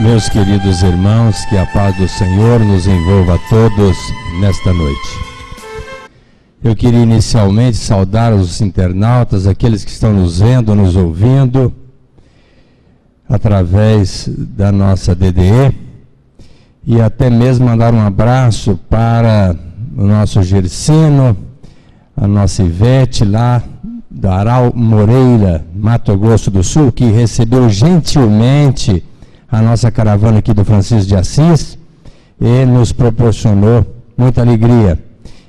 Meus queridos irmãos, que a paz do Senhor nos envolva a todos nesta noite. Eu queria inicialmente saudar os internautas, aqueles que estão nos vendo, nos ouvindo, através da nossa DDE, e até mesmo mandar um abraço para o nosso Gersino, a nossa Ivete lá da Aral Moreira, Mato Grosso do Sul, que recebeu gentilmente a nossa caravana aqui do Francisco de Assis e nos proporcionou muita alegria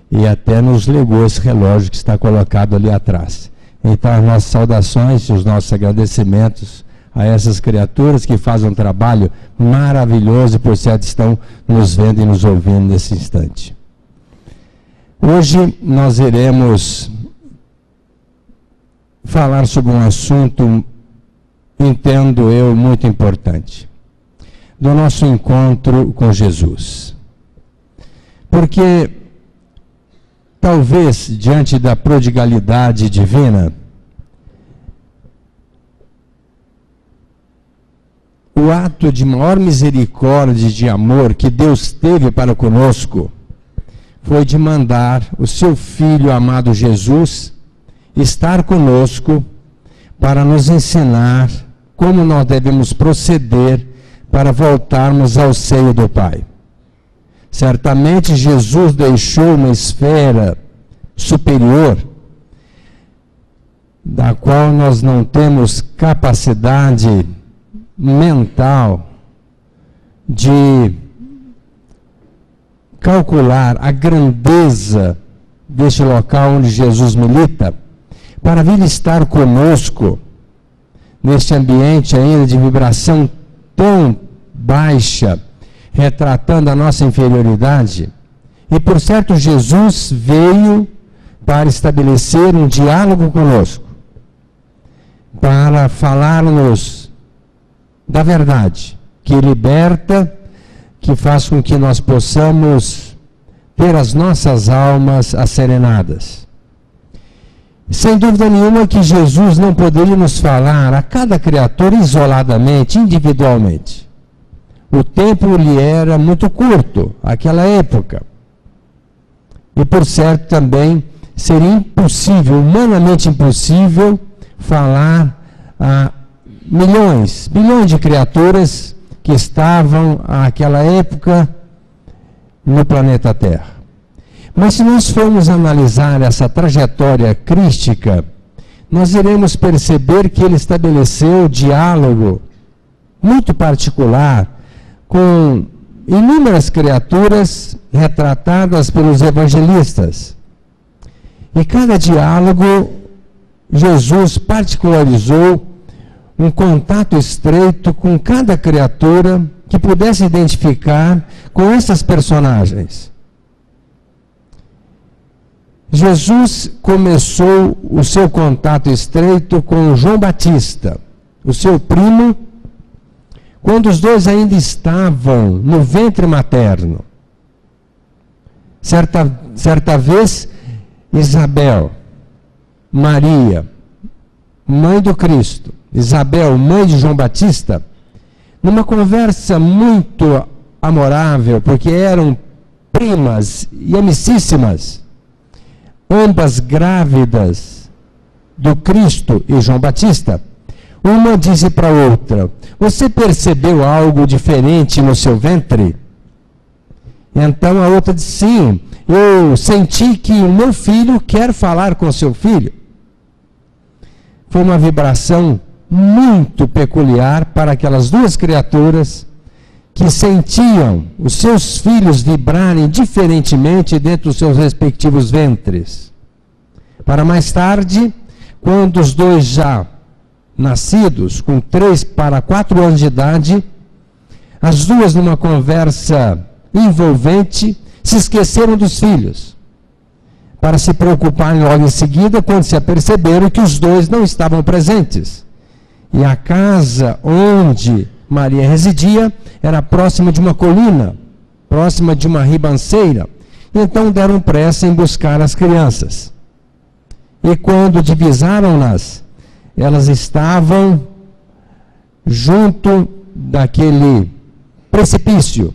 e até nos legou esse relógio que está colocado ali atrás. Então as nossas saudações e os nossos agradecimentos a essas criaturas que fazem um trabalho maravilhoso e por certo estão nos vendo e nos ouvindo nesse instante. Hoje nós iremos falar sobre um assunto, entendo eu, muito importante, do nosso encontro com Jesus. Porque, talvez, diante da prodigalidade divina, o ato de maior misericórdia e de amor que Deus teve para conosco foi de mandar o seu Filho amado Jesus estar conosco para nos ensinar como nós devemos proceder para voltarmos ao seio do Pai. Certamente Jesus deixou uma esfera superior, da qual nós não temos capacidade mental de calcular a grandeza deste local onde Jesus milita, para vir estar conosco neste ambiente ainda de vibração tão baixa, retratando a nossa inferioridade. E por certo Jesus veio para estabelecer um diálogo conosco, para falar-nos da verdade, que liberta, que faz com que nós possamos ter as nossas almas asserenadas. Sem dúvida nenhuma que Jesus não poderia nos falar a cada criatura isoladamente, individualmente. O tempo lhe era muito curto, aquela época. E por certo também seria impossível, humanamente impossível, falar a milhões, bilhões de criaturas que estavam àquela época no planeta Terra. Mas se nós formos analisar essa trajetória crística, nós iremos perceber que ele estabeleceu diálogo muito particular com inúmeras criaturas retratadas pelos evangelistas. E cada diálogo, Jesus particularizou um contato estreito com cada criatura que pudesse identificar com essas personagens. Jesus começou o seu contato estreito com João Batista, o seu primo, quando os dois ainda estavam no ventre materno. Certa vez, Isabel, Maria, mãe do Cristo, Isabel, mãe de João Batista, numa conversa muito amorável, porque eram primas e amicíssimas, ambas grávidas do Cristo e João Batista, uma disse para a outra: você percebeu algo diferente no seu ventre? Então a outra disse: sim, eu senti que o meu filho quer falar com seu filho. Foi uma vibração muito peculiar para aquelas duas criaturas que sentiam os seus filhos vibrarem diferentemente dentro dos seus respectivos ventres. Para mais tarde, quando os dois já nascidos, com 3 para 4 anos de idade, as duas numa conversa envolvente, se esqueceram dos filhos, para se preocuparem logo em seguida, quando se aperceberam que os dois não estavam presentes. E a casa onde Maria residia era próxima de uma colina, próxima de uma ribanceira. Então deram pressa em buscar as crianças. E quando divisaram-nas, elas estavam junto daquele precipício.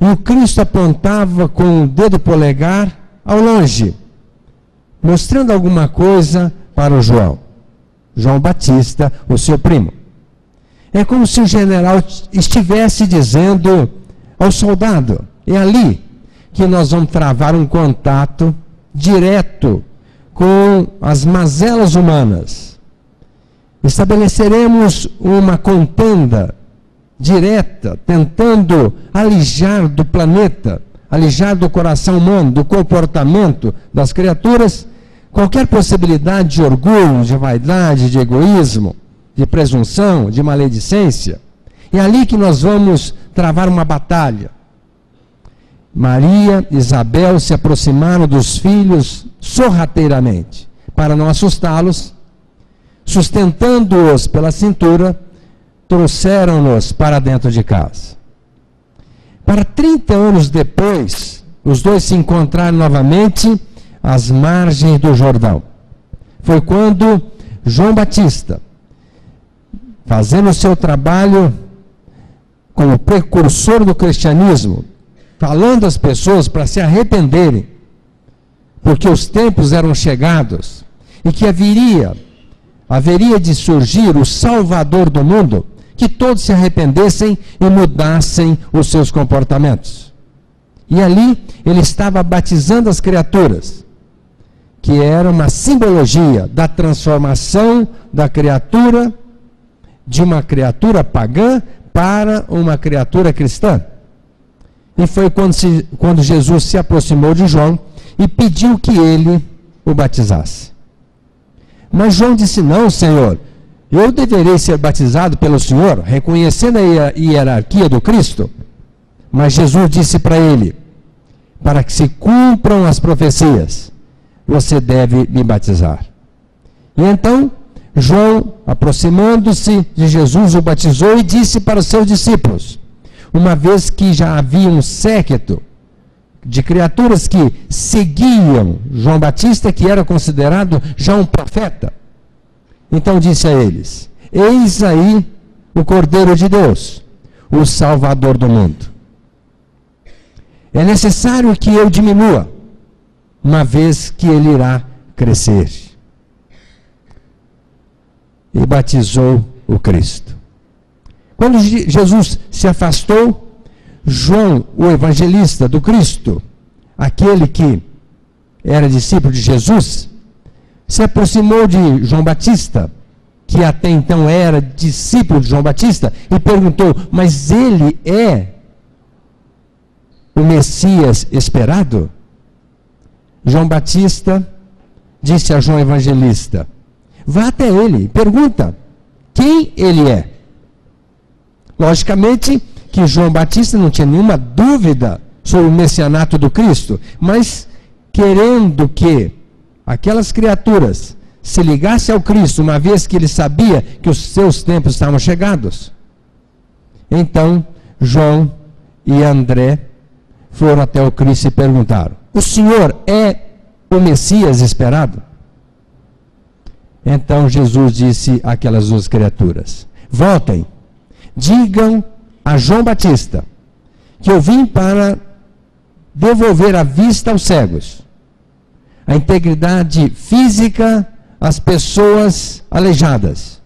E o Cristo apontava com o dedo polegar ao longe, mostrando alguma coisa para o João Batista, o seu primo. É como se o general estivesse dizendo ao soldado: é ali que nós vamos travar um contato direto com as mazelas humanas. Estabeleceremos uma contenda direta, tentando alijar do planeta, alijar do coração humano, do comportamento das criaturas, qualquer possibilidade de orgulho, de vaidade, de egoísmo, de presunção, de maledicência. É ali que nós vamos travar uma batalha. Maria e Isabel se aproximaram dos filhos sorrateiramente, para não assustá-los, sustentando-os pela cintura, trouxeram-nos para dentro de casa. Para 30 anos depois, os dois se encontraram novamente às margens do Jordão. Foi quando João Batista, fazendo o seu trabalho como precursor do cristianismo, falando às pessoas para se arrependerem, porque os tempos eram chegados e que haveria de surgir o Salvador do mundo, que todos se arrependessem e mudassem os seus comportamentos. E ali ele estava batizando as criaturas, que era uma simbologia da transformação da criatura, de uma criatura pagã para uma criatura cristã. E foi quando Jesus se aproximou de João e pediu que ele o batizasse. Mas João disse: não, Senhor, eu deverei ser batizado pelo Senhor, reconhecendo a hierarquia do Cristo. Mas Jesus disse para ele: para que se cumpram as profecias, você deve me batizar. E então, João, aproximando-se de Jesus, o batizou e disse para os seus discípulos, uma vez que já havia um séquito de criaturas que seguiam João Batista, que era considerado já um profeta. Então disse a eles: eis aí o Cordeiro de Deus, o Salvador do mundo. É necessário que eu diminua, uma vez que ele irá crescer. E batizou o Cristo. Quando Jesus se afastou, João, o evangelista do Cristo, aquele que era discípulo de Jesus, se aproximou de João Batista, que até então era discípulo de João Batista, e perguntou: mas ele é o Messias esperado? João Batista disse a João evangelista: vá até ele, pergunta quem ele é. Logicamente que João Batista não tinha nenhuma dúvida sobre o messianato do Cristo, mas querendo que aquelas criaturas se ligassem ao Cristo, uma vez que ele sabia que os seus tempos estavam chegados. Então, João e André foram até o Cristo e perguntaram: o Senhor é o Messias esperado? Então Jesus disse àquelas duas criaturas: voltem, digam a João Batista que eu vim para devolver a vista aos cegos, a integridade física às pessoas aleijadas,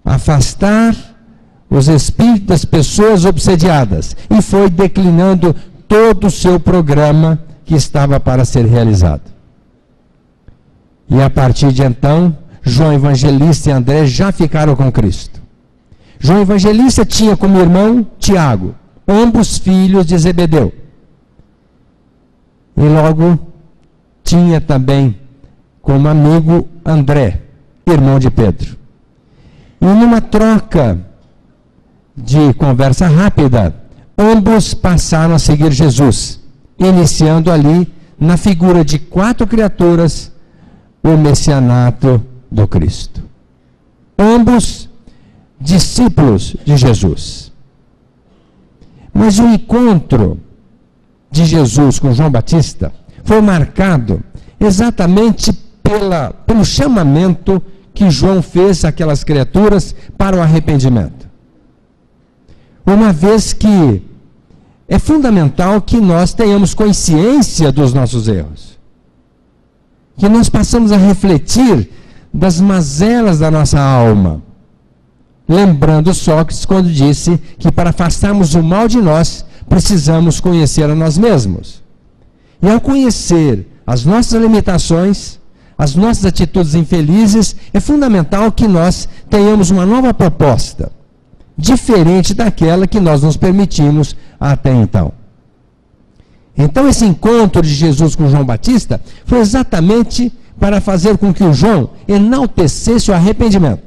afastar os espíritos das pessoas obsediadas, e foi declinando todo o seu programa que estava para ser realizado. E a partir de então, João Evangelista e André já ficaram com Cristo. João Evangelista tinha como irmão Tiago, ambos filhos de Zebedeu. E logo tinha também como amigo André, irmão de Pedro. E numa troca de conversa rápida, ambos passaram a seguir Jesus, iniciando ali, na figura de 4 criaturas, o messianato do Cristo. Ambos discípulos de Jesus. Mas o encontro de Jesus com João Batista foi marcado exatamente pelo chamamento que João fez àquelas criaturas para o arrependimento. uma vez que é fundamental que nós tenhamos consciência dos nossos erros, que nós passamos a refletir das mazelas da nossa alma, lembrando Sócrates quando disse que para afastarmos o mal de nós, precisamos conhecer a nós mesmos. E ao conhecer as nossas limitações, as nossas atitudes infelizes, é fundamental que nós tenhamos uma nova proposta, diferente daquela que nós nos permitimos até então. Então esse encontro de Jesus com João Batista foi exatamente para fazer com que o João enaltecesse o arrependimento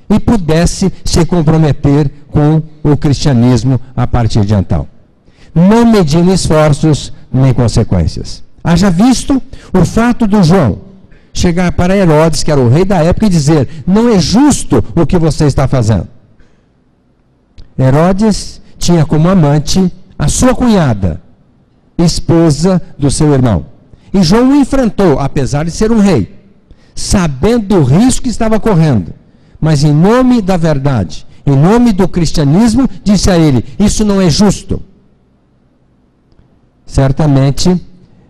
e pudesse se comprometer com o cristianismo a partir de então, não medindo esforços nem consequências. Haja visto o fato do João chegar para Herodes, que era o rei da época, e dizer: não é justo o que você está fazendo. Herodes tinha como amante a sua cunhada, esposa do seu irmão. E João o enfrentou, apesar de ser um rei, sabendo do risco que estava correndo. Mas em nome da verdade, em nome do cristianismo, disse a ele: isso não é justo. Certamente,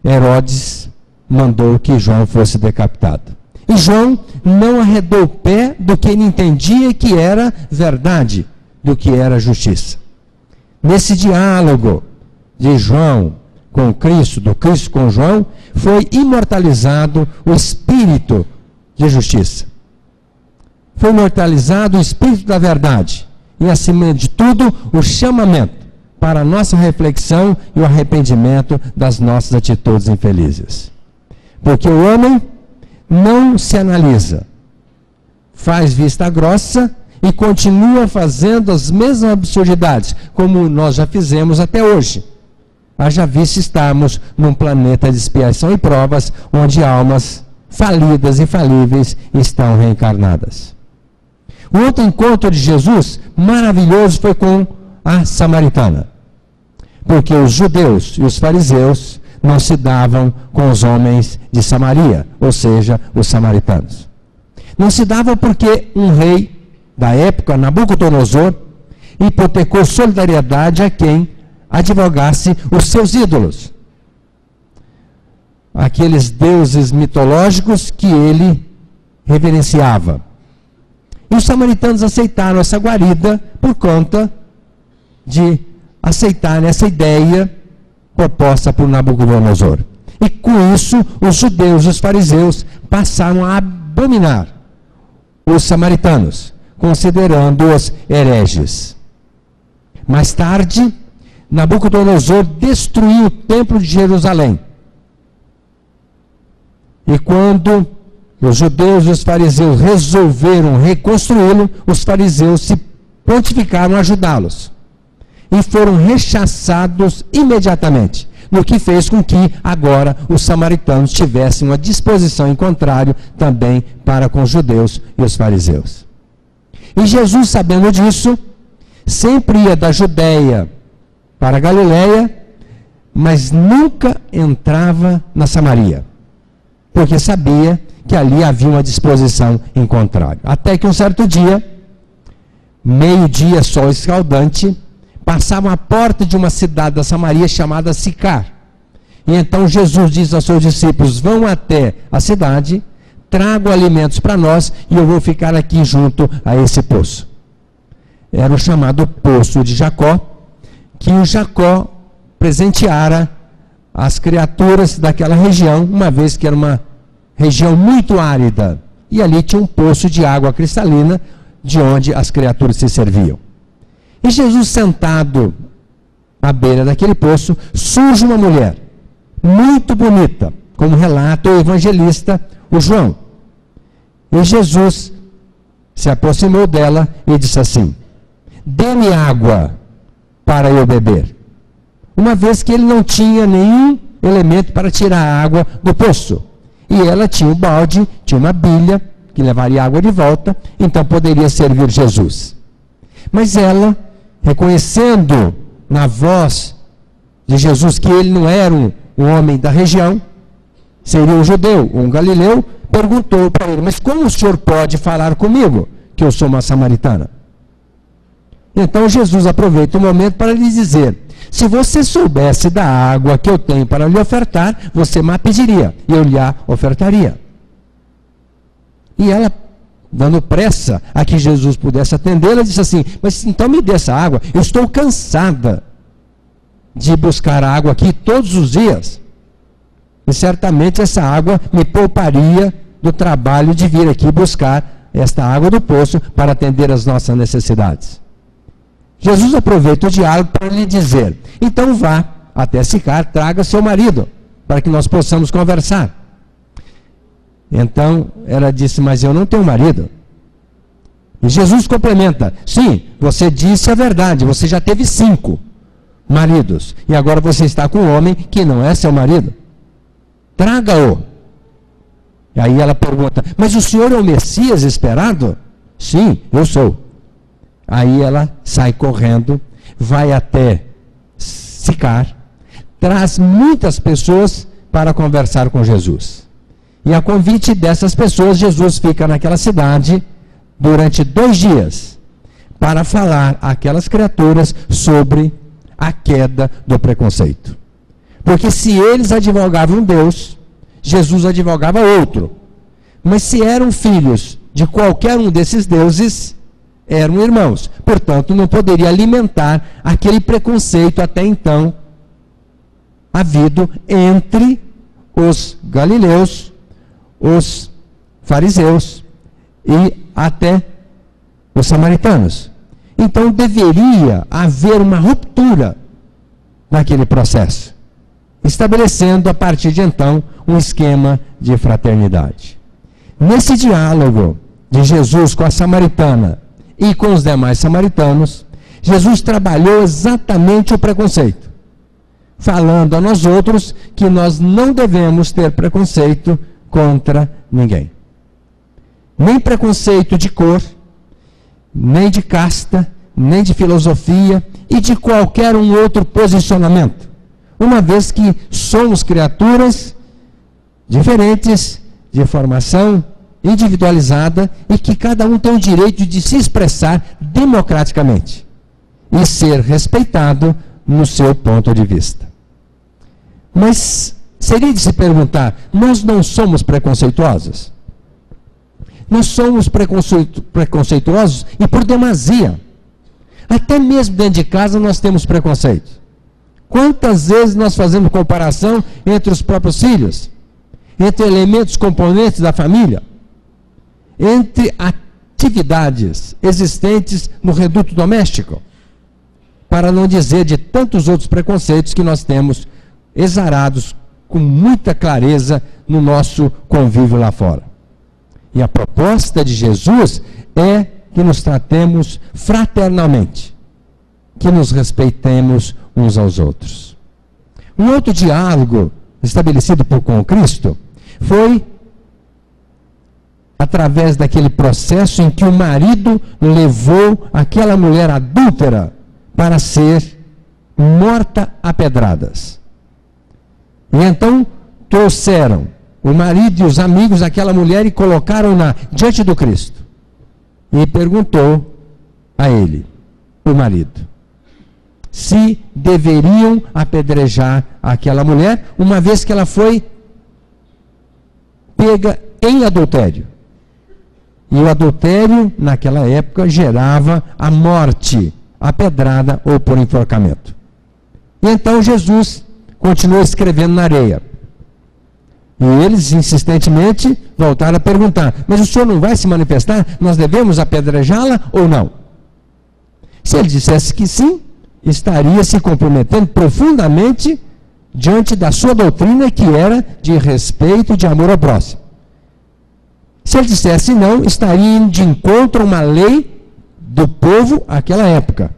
Herodes mandou que João fosse decapitado. E João não arredou o pé do que ele entendia que era verdade, do que era justiça. Nesse diálogo de João com Cristo, do Cristo com João, foi imortalizado o espírito de justiça. Foi imortalizado o espírito da verdade. E, acima de tudo, o chamamento para a nossa reflexão e o arrependimento das nossas atitudes infelizes. Porque o homem não se analisa, faz vista grossa e continua fazendo as mesmas absurdidades, como nós já fizemos até hoje. Haja visto estarmos num planeta de expiação e provas, onde almas falidas e falíveis estão reencarnadas. O outro encontro de Jesus, maravilhoso, foi com a samaritana. Porque os judeus e os fariseus não se davam com os homens de Samaria, ou seja, os samaritanos. Não se davam porque um rei da época, Nabucodonosor, hipotecou solidariedade a quem advogasse os seus ídolos, aqueles deuses mitológicos que ele reverenciava. E os samaritanos aceitaram essa guarida por conta de aceitarem essa ideia proposta por Nabucodonosor. E com isso, os judeus e os fariseus passaram a abominar os samaritanos, considerando-os hereges. Mais tarde, Nabucodonosor destruiu o templo de Jerusalém. E quando os judeus e os fariseus resolveram reconstruí-lo, os fariseus se prontificaram a ajudá-los. E foram rechaçados imediatamente, no que fez com que agora os samaritanos tivessem uma disposição em contrário também para com os judeus e os fariseus. E Jesus, sabendo disso, sempre ia da Judeia para a Galileia, mas nunca entrava na Samaria, porque sabia que ali havia uma disposição em contrário. Até que um certo dia, meio-dia, sol escaldante, passavam à porta de uma cidade da Samaria chamada Sicar. E então Jesus diz aos seus discípulos: vão até a cidade, tragam alimentos para nós e eu vou ficar aqui junto a esse poço. Era o chamado Poço de Jacó, que o Jacó presenteara as criaturas daquela região, uma vez que era uma região muito árida. E ali tinha um poço de água cristalina, de onde as criaturas se serviam. E Jesus, sentado à beira daquele poço, surge uma mulher, muito bonita, como relata o evangelista, o João. E Jesus se aproximou dela e disse assim: dê-me água para eu beber. Uma vez que ele não tinha nenhum elemento para tirar a água do poço. E ela tinha um balde, tinha uma bilha, que levaria água de volta, então poderia servir Jesus. Mas ela, reconhecendo na voz de Jesus que ele não era um homem da região, seria um judeu, um galileu, perguntou para ele: mas como o senhor pode falar comigo, que eu sou uma samaritana? Então Jesus aproveita o momento para lhe dizer: se você soubesse da água que eu tenho para lhe ofertar, você me pediria, e eu lhe a ofertaria. E ela, dando pressa a que Jesus pudesse atendê-la, disse assim: mas então me dê essa água, eu estou cansada de buscar água aqui todos os dias. E certamente essa água me pouparia do trabalho de vir aqui buscar esta água do poço para atender às nossas necessidades. Jesus aproveita o diálogo para lhe dizer: então vá até Sicar, traga seu marido, para que nós possamos conversar. Então ela disse: mas eu não tenho marido. E Jesus complementa: sim, você disse a verdade, você já teve 5 maridos, e agora você está com um homem que não é seu marido. Traga-o. E aí ela pergunta: mas o senhor é o Messias esperado? Sim, eu sou. Aí ela sai correndo, vai até Sicar, traz muitas pessoas para conversar com Jesus. E a convite dessas pessoas, Jesus fica naquela cidade durante 2 dias para falar àquelas criaturas sobre a queda do preconceito. Porque se eles advogavam Deus, Jesus advogava outro. Mas se eram filhos de qualquer um desses deuses, eram irmãos. Portanto, não poderia alimentar aquele preconceito até então havido entre os galileus, os fariseus e até os samaritanos. Então deveria haver uma ruptura naquele processo, estabelecendo a partir de então um esquema de fraternidade. Nesse diálogo de Jesus com a samaritana e com os demais samaritanos, Jesus trabalhou exatamente o preconceito, falando a nós outros que nós não devemos ter preconceito contra ninguém. Nem preconceito de cor, nem de casta, nem de filosofia e de qualquer um outro posicionamento, uma vez que somos criaturas diferentes, de formação individualizada, e que cada um tem o direito de se expressar democraticamente e ser respeitado no seu ponto de vista. Mas seria de se perguntar: nós não somos preconceituosos? Nós somos preconceituosos e por demasia. Até mesmo dentro de casa nós temos preconceito. Quantas vezes nós fazemos comparação entre os próprios filhos, entre elementos componentes da família, entre atividades existentes no reduto doméstico, para não dizer de tantos outros preconceitos que nós temos exarados com muita clareza no nosso convívio lá fora. E a proposta de Jesus é que nos tratemos fraternalmente, que nos respeitemos uns aos outros. Um outro diálogo estabelecido com Cristo foi através daquele processo em que o marido levou aquela mulher adúltera para ser morta a pedradas. E então trouxeram o marido e os amigos daquela mulher e colocaram-na diante do Cristo. E perguntou a ele, o marido, se deveriam apedrejar aquela mulher, uma vez que ela foi pega em adultério. E o adultério, naquela época, gerava a morte, a pedrada ou por enforcamento. E então Jesus continuou escrevendo na areia. E eles, insistentemente, voltaram a perguntar: mas o senhor não vai se manifestar? Nós devemos apedrejá-la ou não? Se ele dissesse que sim, estaria se comprometendo profundamente diante da sua doutrina, que era de respeito e de amor ao próximo. Se ele dissesse não, estaria indo de encontro a uma lei do povo àquela época.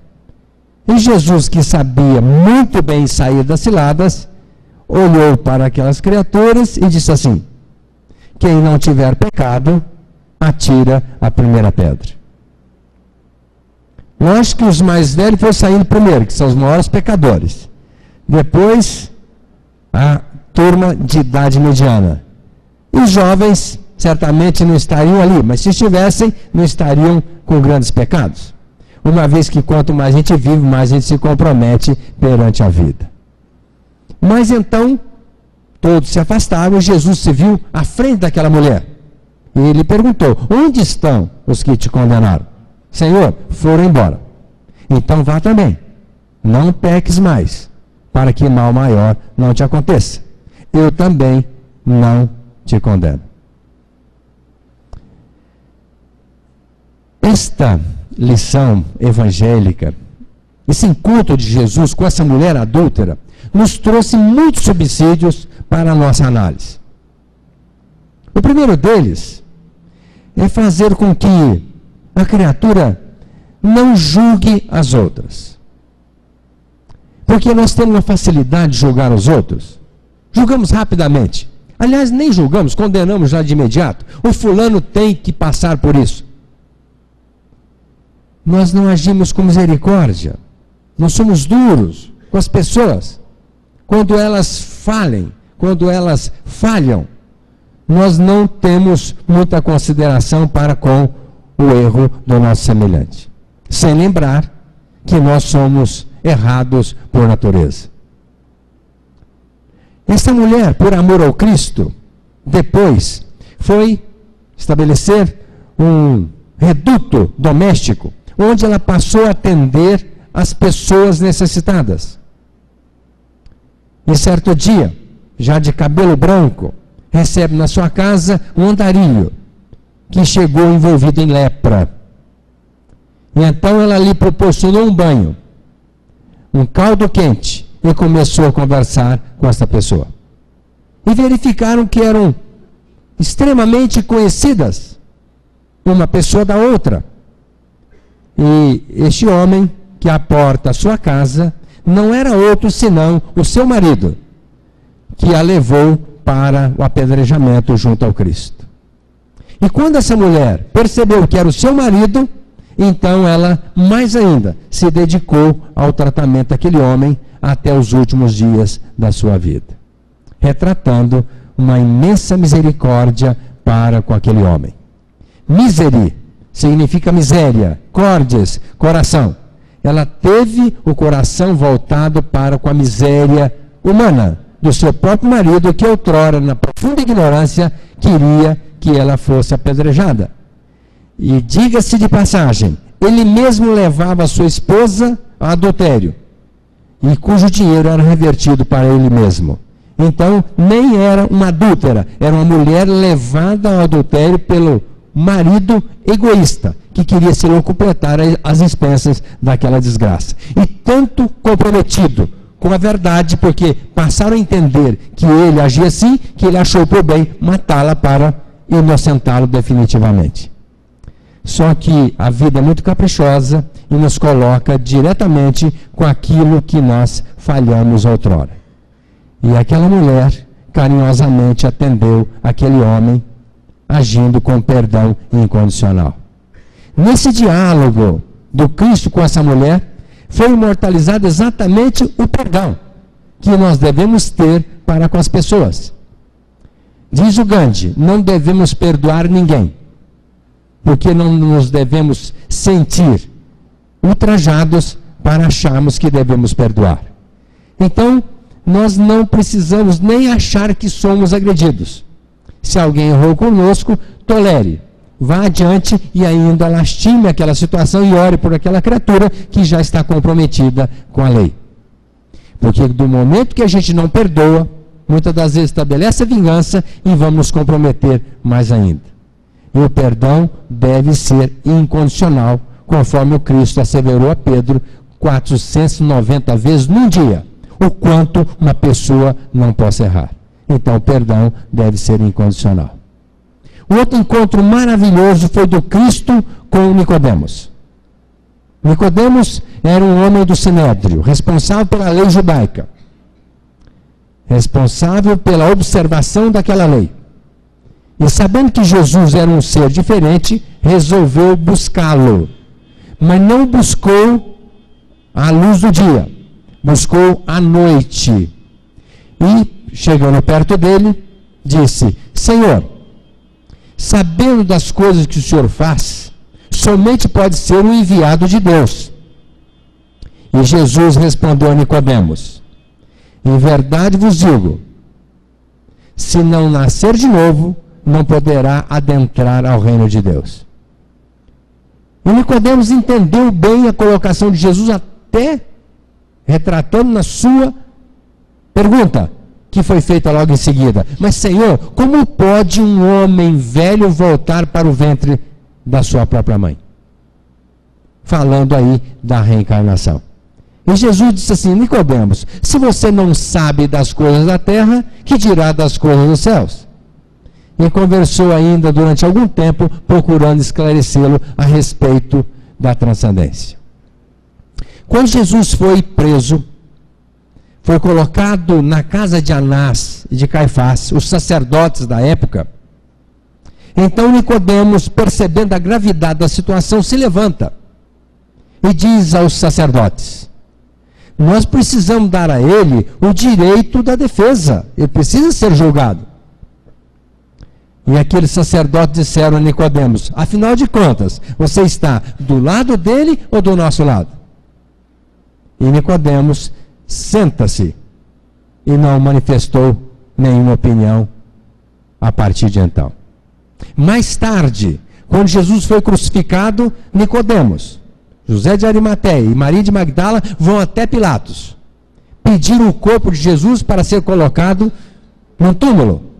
E Jesus, que sabia muito bem sair das ciladas, olhou para aquelas criaturas e disse assim: quem não tiver pecado, atira a primeira pedra. Lógico que os mais velhos foram saindo primeiro, que são os maiores pecadores. Depois, a turma de idade mediana. E os jovens certamente não estariam ali, mas se estivessem, não estariam com grandes pecados. uma vez que quanto mais a gente vive, mais a gente se compromete perante a vida. Mas então, todos se afastaram e Jesus se viu à frente daquela mulher. E ele perguntou: onde estão os que te condenaram? Senhor, foram embora. Então vá também, não peques mais, para que mal maior não te aconteça. Eu também não te condeno. Esta lição evangélica, esse encontro de Jesus com essa mulher adúltera, nos trouxe muitos subsídios para a nossa análise. O primeiro deles é fazer com que a criatura não julgue as outras. Porque nós temos uma facilidade de julgar os outros. Julgamos rapidamente. Aliás, nem julgamos, condenamos já de imediato. O fulano tem que passar por isso. Nós não agimos com misericórdia. Nós somos duros com as pessoas. Quando elas falem, quando elas falham, nós não temos muita consideração para com o erro do nosso semelhante. Sem lembrar que nós somos errados por natureza. Essa mulher, por amor ao Cristo, depois foi estabelecer um reduto doméstico, onde ela passou a atender as pessoas necessitadas. E certo dia, já de cabelo branco, recebe na sua casa um andarilho que chegou envolvido em lepra. E então ela lhe proporcionou um banho, um caldo quente, e começou a conversar com essa pessoa. E verificaram que eram extremamente conhecidas, uma pessoa da outra. E este homem, que à porta da sua casa, não era outro senão o seu marido, que a levou para o apedrejamento junto ao Cristo. E quando essa mulher percebeu que era o seu marido, então ela, mais ainda, se dedicou ao tratamento daquele homem até os últimos dias da sua vida, retratando uma imensa misericórdia para com aquele homem. Miseri significa miséria, cordes, coração. Ela teve o coração voltado para com a miséria humana do seu próprio marido, que outrora, na profunda ignorância, queria que ela fosse apedrejada. E diga-se de passagem, ele mesmo levava a sua esposa ao adultério, e cujo dinheiro era revertido para ele mesmo. Então, nem era uma adúltera, era uma mulher levada ao adultério pelo marido egoísta, que queria se locupletar às expensas daquela desgraça. E tanto comprometido com a verdade, porque passaram a entender que ele agia assim, que ele achou por bem matá-la para inocentá-lo definitivamente. Só que a vida é muito caprichosa e nos coloca diretamente com aquilo que nós falhamos outrora. E aquela mulher carinhosamente atendeu aquele homem, agindo com perdão incondicional. Nesse diálogo do Cristo com essa mulher, foi imortalizado exatamente o perdão que nós devemos ter para com as pessoas. Diz o Gandhi, não devemos perdoar ninguém, porque não nos devemos sentir ultrajados para acharmos que devemos perdoar. Então, nós não precisamos nem achar que somos agredidos. Se alguém errou conosco, tolere, vá adiante e ainda lastime aquela situação e ore por aquela criatura que já está comprometida com a lei. Porque do momento que a gente não perdoa, muitas das vezes estabelece a vingança e vamos nos comprometer mais ainda. E o perdão deve ser incondicional, conforme o Cristo asseverou a Pedro 490 vezes num dia, o quanto uma pessoa não possa errar. Então o perdão deve ser incondicional. O outro encontro maravilhoso foi do Cristo com Nicodemos. Nicodemos era um homem do Sinédrio, responsável pela lei judaica, responsável pela observação daquela lei. E sabendo que Jesus era um ser diferente, resolveu buscá-lo. Mas não buscou à luz do dia, buscou à noite. E, chegando perto dele, disse: Senhor, sabendo das coisas que o Senhor faz, somente pode ser um enviado de Deus. E Jesus respondeu a Nicodemos: em verdade vos digo, se não nascer de novo, não poderá adentrar ao reino de Deus. E Nicodemos entendeu bem a colocação de Jesus, até retratando na sua pergunta, que foi feita logo em seguida: mas Senhor, como pode um homem velho voltar para o ventre da sua própria mãe? Falando aí da reencarnação. E Jesus disse assim: Nicodemos, se você não sabe das coisas da terra, que dirá das coisas dos céus? E conversou ainda durante algum tempo, procurando esclarecê-lo a respeito da transcendência. Quando Jesus foi preso, foi colocado na casa de Anás e de Caifás, os sacerdotes da época. Então Nicodemos, percebendo a gravidade da situação, se levanta e diz aos sacerdotes: nós precisamos dar a ele o direito da defesa, ele precisa ser julgado. E aqueles sacerdotes disseram a Nicodemos: afinal de contas, você está do lado dele ou do nosso lado? E Nicodemos senta-se e não manifestou nenhuma opinião a partir de então. Mais tarde, quando Jesus foi crucificado, Nicodemos, José de Arimateia e Maria de Magdala vão até Pilatos, pediram o corpo de Jesus para ser colocado num túmulo,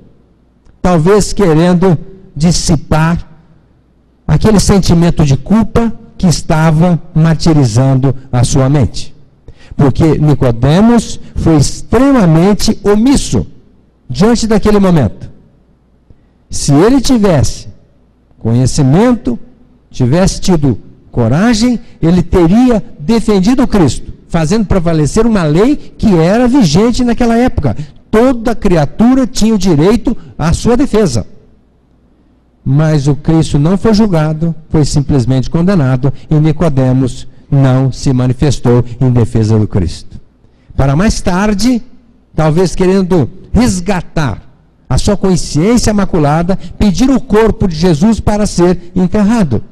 talvez querendo dissipar aquele sentimento de culpa que estava martirizando a sua mente. Porque Nicodemos foi extremamente omisso diante daquele momento. Se ele tivesse conhecimento, tivesse tido coragem, ele teria defendido Cristo, fazendo prevalecer uma lei que era vigente naquela época. Toda criatura tinha o direito à sua defesa. Mas o Cristo não foi julgado, foi simplesmente condenado, e Nicodemos não se manifestou em defesa do Cristo. Para mais tarde, talvez querendo resgatar a sua consciência imaculada, pedir o corpo de Jesus para ser enterrado,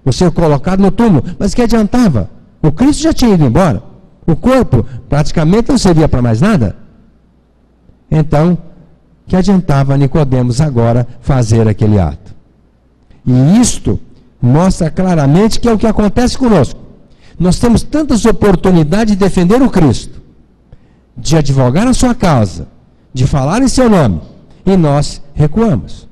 ou ser colocado no túmulo. Mas que adiantava? O Cristo já tinha ido embora. O corpo praticamente não servia para mais nada. Então, que adiantava Nicodemos agora fazer aquele ato? E isto mostra claramente que é o que acontece conosco. Nós temos tantas oportunidades de defender o Cristo, de advogar a sua causa, de falar em seu nome, e nós recuamos.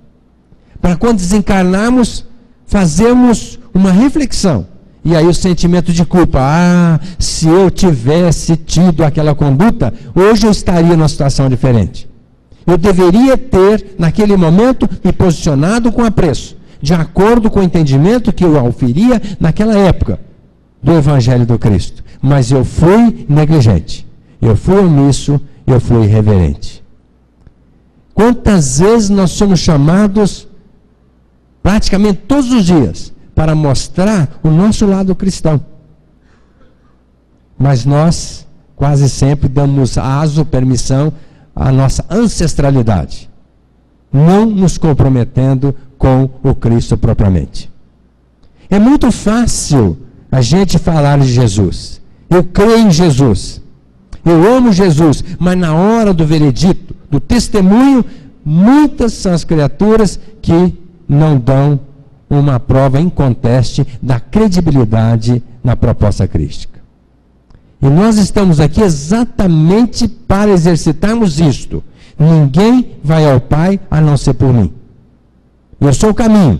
Para quando desencarnarmos, fazemos uma reflexão, e aí o sentimento de culpa: se eu tivesse tido aquela conduta, hoje eu estaria numa situação diferente. Eu deveria ter, naquele momento, me posicionado com apreço, de acordo com o entendimento que eu auferia naquela época do Evangelho do Cristo. Mas eu fui negligente, eu fui omisso, eu fui irreverente. Quantas vezes nós somos chamados, praticamente todos os dias, para mostrar o nosso lado cristão. Mas nós, quase sempre, damos aso, permissão à nossa ancestralidade, não nos comprometendo com o Cristo propriamente. É muito fácil a gente falar de Jesus. Eu creio em Jesus, eu amo Jesus, mas na hora do veredito, do testemunho, muitas são as criaturas que não dão uma prova inconteste da credibilidade na proposta crística. E nós estamos aqui exatamente para exercitarmos isto. Ninguém vai ao Pai a não ser por mim. Eu sou o caminho,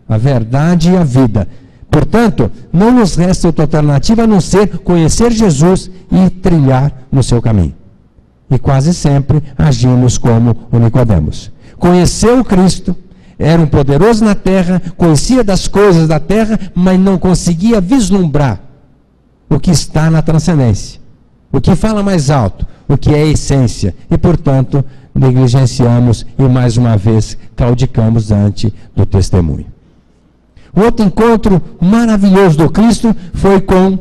a verdade e a vida. Portanto, não nos resta outra alternativa a não ser conhecer Jesus e trilhar no seu caminho. E quase sempre agimos como o Nicodemos. Conheceu o Cristo, era um poderoso na terra, conhecia das coisas da terra, mas não conseguia vislumbrar o que está na transcendência, o que fala mais alto, o que é a essência. E, portanto, negligenciamos e, mais uma vez, claudicamos diante do testemunho. O outro encontro maravilhoso do Cristo foi com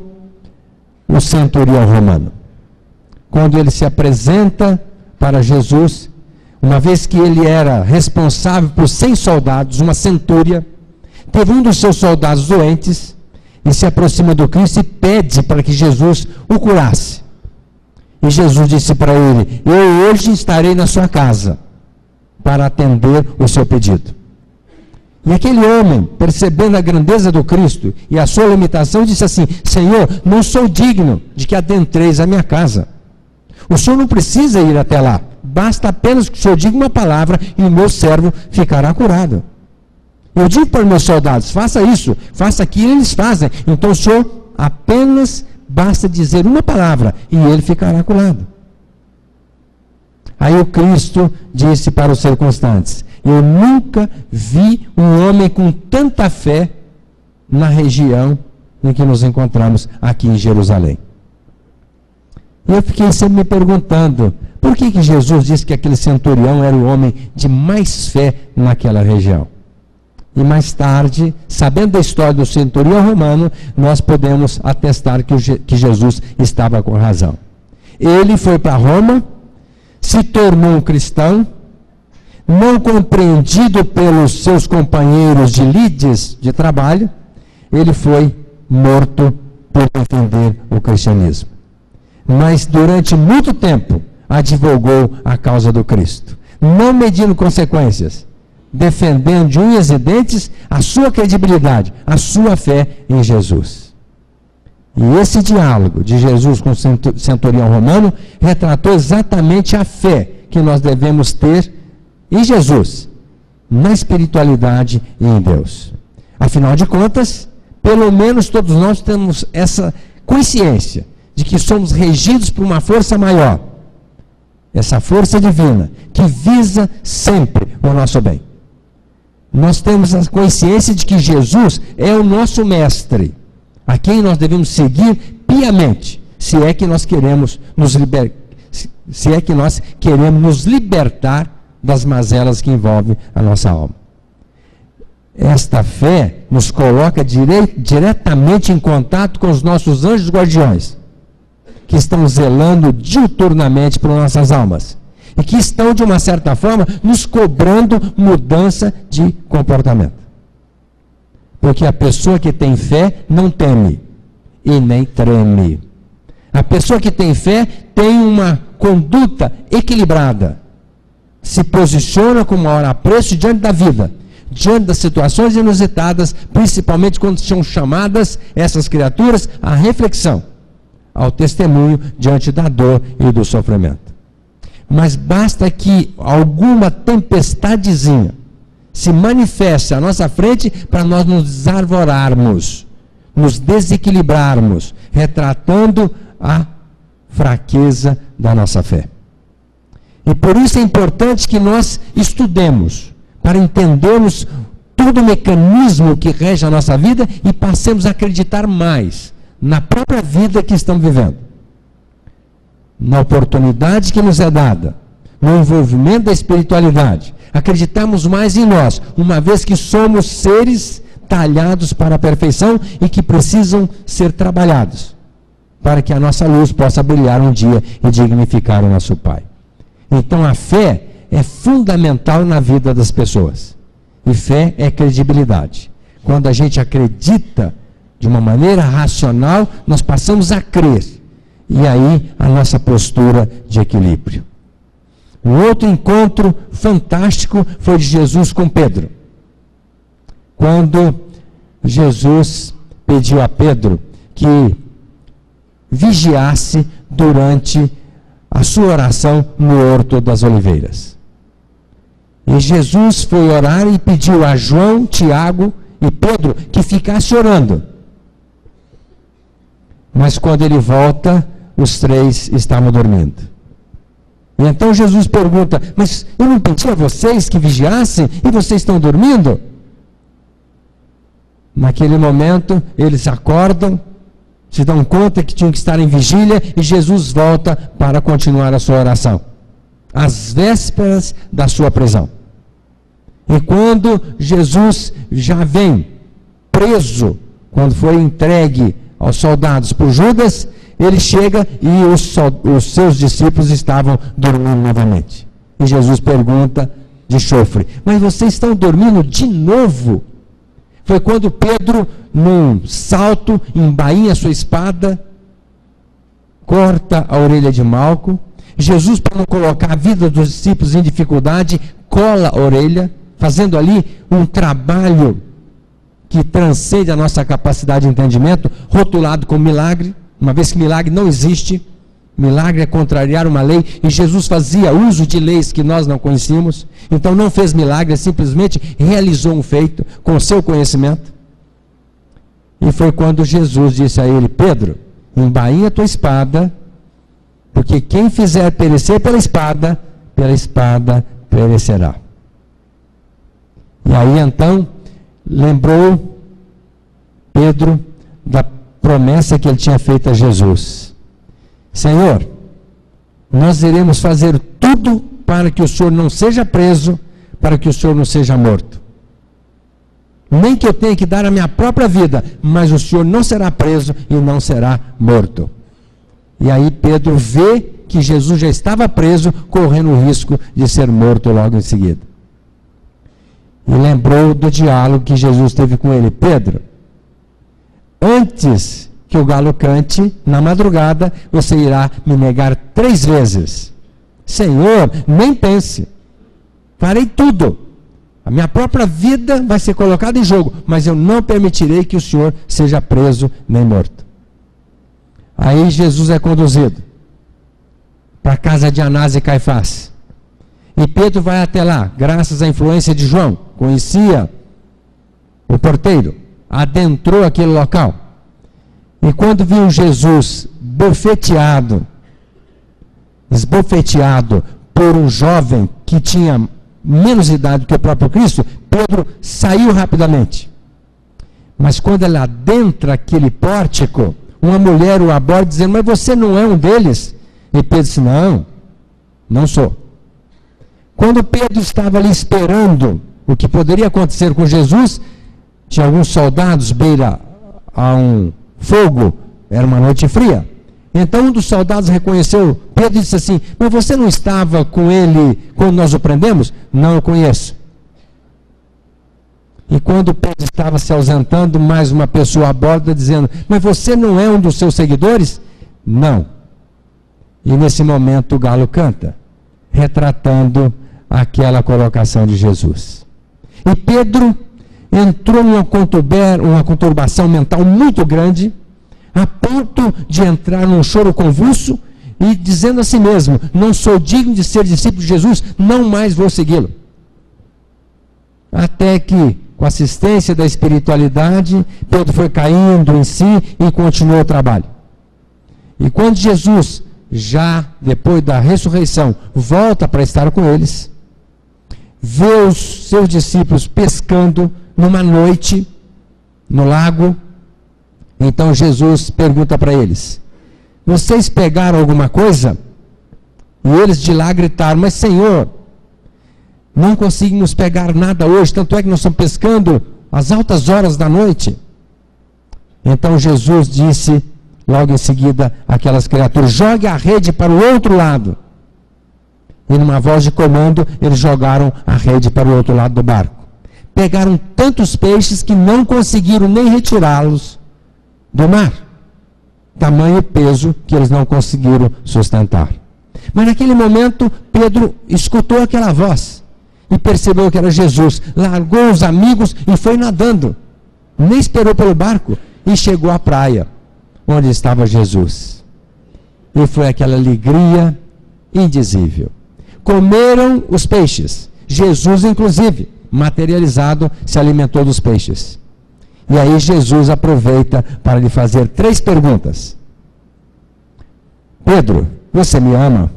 o centurião romano. Quando ele se apresenta para Jesus, uma vez que ele era responsável por 100 soldados, uma centúria, teve um dos seus soldados doentes e se aproxima do Cristo e pede para que Jesus o curasse. E Jesus disse para ele: eu hoje estarei na sua casa para atender o seu pedido. E aquele homem, percebendo a grandeza do Cristo e a sua limitação, disse assim: Senhor, não sou digno de que adentreis a minha casa. O Senhor não precisa ir até lá. Basta apenas que o Senhor diga uma palavra e o meu servo ficará curado. Eu digo para os meus soldados: faça isso, faça aquilo, e eles fazem. Então o Senhor apenas basta dizer uma palavra e ele ficará curado. Aí o Cristo disse para os circunstantes: eu nunca vi um homem com tanta fé na região em que nos encontramos aqui em Jerusalém. E eu fiquei sempre me perguntando, por que Jesus disse que aquele centurião era o homem de mais fé naquela região? E mais tarde, sabendo da história do centurião romano, nós podemos atestar que Jesus estava com razão. Ele foi para Roma, se tornou um cristão, não compreendido pelos seus companheiros de lides de trabalho, ele foi morto por defender o cristianismo. Mas durante muito tempo advogou a causa do Cristo, não medindo consequências, defendendo de unhas e dentes a sua credibilidade, a sua fé em Jesus. E esse diálogo de Jesus com o centurião romano retratou exatamente a fé que nós devemos ter em Jesus, na espiritualidade e em Deus. Afinal de contas, pelo menos todos nós temos essa consciência de que somos regidos por uma força maior, essa força divina, que visa sempre o nosso bem. Nós temos a consciência de que Jesus é o nosso mestre, a quem nós devemos seguir piamente, se é que nós queremos nos libertar das mazelas que envolvem a nossa alma. Esta fé nos coloca diretamente em contato com os nossos anjos guardiões, que estão zelando diuturnamente por nossas almas e que estão, de uma certa forma, nos cobrando mudança de comportamento. Porque a pessoa que tem fé não teme e nem treme. A pessoa que tem fé tem uma conduta equilibrada, se posiciona com maior apreço diante da vida, diante das situações inusitadas, principalmente quando são chamadas essas criaturas à reflexão, ao testemunho diante da dor e do sofrimento. Mas basta que alguma tempestadezinha se manifeste à nossa frente para nós nos desarvorarmos, nos desequilibrarmos, retratando a fraqueza da nossa fé. E por isso é importante que nós estudemos, para entendermos todo o mecanismo que rege a nossa vida e passemos a acreditar mais na própria vida que estamos vivendo, na oportunidade que nos é dada, no envolvimento da espiritualidade. Acreditamos mais em nós, uma vez que somos seres talhados para a perfeição e que precisam ser trabalhados, para que a nossa luz possa brilhar um dia e dignificar o nosso Pai. Então a fé é fundamental na vida das pessoas. E fé é credibilidade. Quando a gente acredita de uma maneira racional, nós passamos a crer. E aí a nossa postura de equilíbrio. Um outro encontro fantástico foi de Jesus com Pedro. Quando Jesus pediu a Pedro que vigiasse durante a sua oração no Horto das Oliveiras. E Jesus foi orar e pediu a João, Tiago e Pedro que ficasse orando. Mas quando ele volta, os três estavam dormindo. E então Jesus pergunta: mas eu não pedi a vocês que vigiassem e vocês estão dormindo? Naquele momento, eles acordam, se dão conta que tinham que estar em vigília e Jesus volta para continuar a sua oração, às vésperas da sua prisão. E quando Jesus já vem preso, quando foi entregue aos soldados por Judas, ele chega e os seus discípulos estavam dormindo novamente. E Jesus pergunta de chofre: mas vocês estão dormindo de novo? Foi quando Pedro, num salto, embainha sua espada, corta a orelha de Malco. Jesus, para não colocar a vida dos discípulos em dificuldade, cola a orelha, fazendo ali um trabalho que transcende a nossa capacidade de entendimento, rotulado como milagre, uma vez que milagre não existe. Milagre é contrariar uma lei, e Jesus fazia uso de leis que nós não conhecíamos. Então não fez milagre, simplesmente realizou um feito com o seu conhecimento. E foi quando Jesus disse a ele: Pedro, embainha a tua espada, porque quem fizer perecer pela espada perecerá. E aí então lembrou Pedro da promessa que ele tinha feito a Jesus: Senhor, nós iremos fazer tudo para que o Senhor não seja preso, para que o Senhor não seja morto. Nem que eu tenha que dar a minha própria vida, mas o Senhor não será preso e não será morto. E aí Pedro vê que Jesus já estava preso, correndo o risco de ser morto logo em seguida. E lembrou do diálogo que Jesus teve com ele: Pedro, antes que o galo cante, na madrugada, você irá me negar 3 vezes. Senhor, nem pense, farei tudo. A minha própria vida vai ser colocada em jogo, mas eu não permitirei que o Senhor seja preso nem morto. Aí Jesus é conduzido para a casa de Anás e Caifás. E Pedro vai até lá, graças à influência de João, conhecia o porteiro, adentrou aquele local. E quando viu Jesus esbofeteado por um jovem que tinha menos idade que o próprio Cristo, Pedro saiu rapidamente. Mas quando ele adentra aquele pórtico, uma mulher o aborda dizendo: mas você não é um deles? E Pedro disse: não sou. Quando Pedro estava ali esperando o que poderia acontecer com Jesus, tinha alguns soldados beira a um fogo, era uma noite fria. Então um dos soldados reconheceu Pedro e disse assim: mas você não estava com ele quando nós o prendemos? Não, eu conheço. E quando Pedro estava se ausentando, mais uma pessoa aborda dizendo: mas você não é um dos seus seguidores? Não. E nesse momento o galo canta, retratando aquela colocação de Jesus. E Pedro entrou numa conturbação mental muito grande, a ponto de entrar num choro convulso e dizendo a si mesmo: não sou digno de ser discípulo de Jesus, não mais vou segui-lo. Até que, com a assistência da espiritualidade, Pedro foi caindo em si e continuou o trabalho. E quando Jesus, já depois da ressurreição, volta para estar com eles, vê os seus discípulos pescando numa noite no lago. Então Jesus pergunta para eles: vocês pegaram alguma coisa? E eles de lá gritaram: mas Senhor, não conseguimos pegar nada hoje, tanto é que nós estamos pescando às altas horas da noite. Então Jesus disse logo em seguida àquelas criaturas: jogue a rede para o outro lado. E numa voz de comando, eles jogaram a rede para o outro lado do barco. Pegaram tantos peixes que não conseguiram nem retirá-los do mar. Tamanho peso que eles não conseguiram sustentar. Mas naquele momento, Pedro escutou aquela voz e percebeu que era Jesus. Largou os amigos e foi nadando. Nem esperou pelo barco e chegou à praia onde estava Jesus. E foi aquela alegria indizível. Comeram os peixes. Jesus, inclusive, materializado, se alimentou dos peixes. E aí Jesus aproveita para lhe fazer 3 perguntas. Pedro, você me ama?